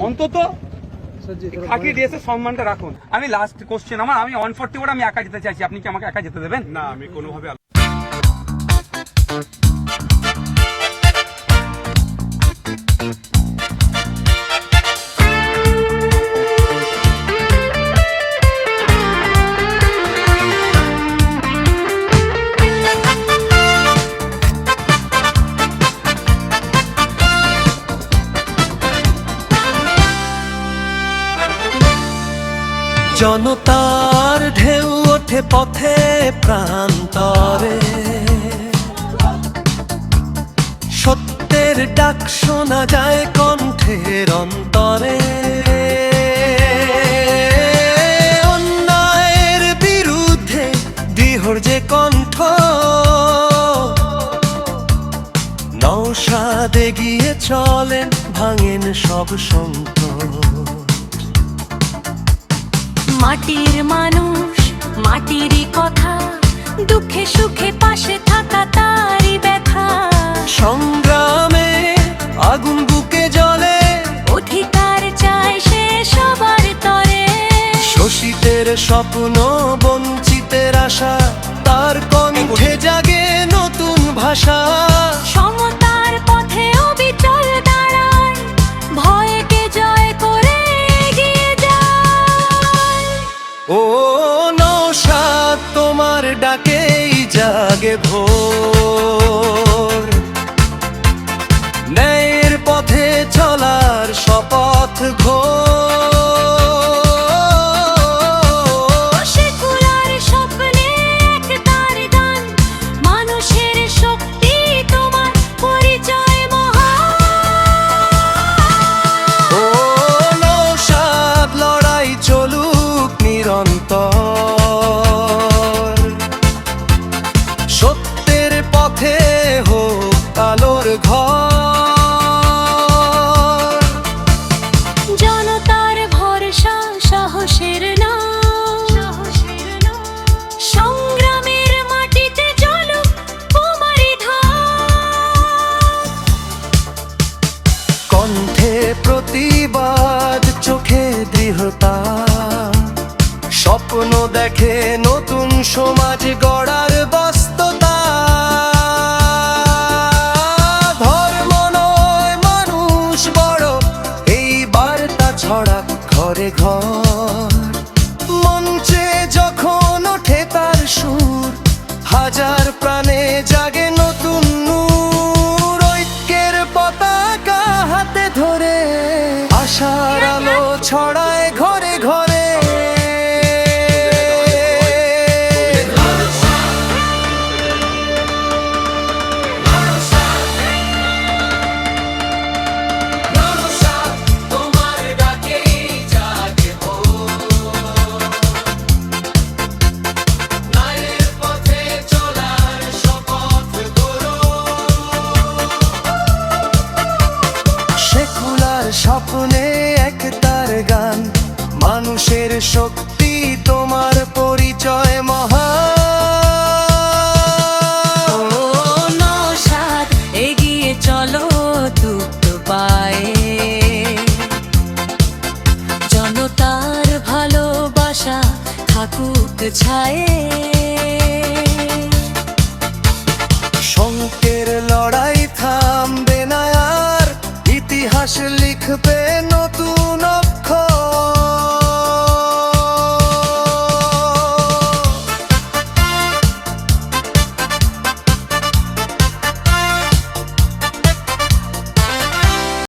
অন্তত খাকি ড্রেসের সম্মানটা রাখুন। আমি লাস্ট কোশ্চেন আমি 140 ওর আমি একা যেতে চাইছি, আপনি কি আমাকে একা যেতে দেবেন? না, আমি কোনোভাবে জনতার ঢেউ ওঠে পথে প্রান্তরে, সত্যের ডাক শোনা যায় কণ্ঠের অন্তরে। অন্যায়ের বিরুদ্ধে দৃঢ় যে কণ্ঠ, নওশাদ এগিয়ে চলেন, ভাঙেন সব সংকট। মাটির মানুষ, মাটিরই কথা, দুঃখে সুখে পাশে থাকা তারই ব্যথা। সংগ্রামে আগুন বুকে জ্বলে, অধিকার চায় সে সবার তরে। শোষিতের স্বপ্ন, বঞ্চিতের আশা, তার কণ্ঠে জাগে নতুন ভাষা। সমতার পথে অবিচল দাঁড়ায়, ভয়কে জয় করে এগিয়ে যায়। ও নওশাদ, তোমার ডাকেই জাগে ভোর, ন্যায়ের পথে চলার শপথ ঘোর। সেকুলার স্বপ্নে একতার গান, মানুষের শক্তি তোমার পরিচয় মহান। ও নওশাদ, লড়াই চলুক নিরন্তর, সত্যের পথে হোক আলোর ঘর। জনতার ভরসা, সাহসের নাম, সংগ্রামের মাটিতে চলুক তোমারই ধাম। কণ্ঠে প্রতিবাদ, চোখে দৃঢ়তা, স্বপ্ন দেখে নতুন সমাজ গড়ার বাস্তবতা। ধর্ম নয় মানুষ বড়, এই বার্তা ছড়া ঘরে ঘর। মঞ্চে যখন ওঠে তার সুর, হাজার প্রাণে জাগে নতুন নূর। ঐক্যের পতাকা হাতে ধরে, আশার আলো ছড়ায় ঘরে ঘরে। সেকুলার স্বপ্নে একতার গান, মানুষের শক্তি তোমার পরিচয় মহান। ও নওশাদ, এগিয়ে চলো দুঃখ পায়ে, জনতার ভালোবাসা থাকুক ছায়ে।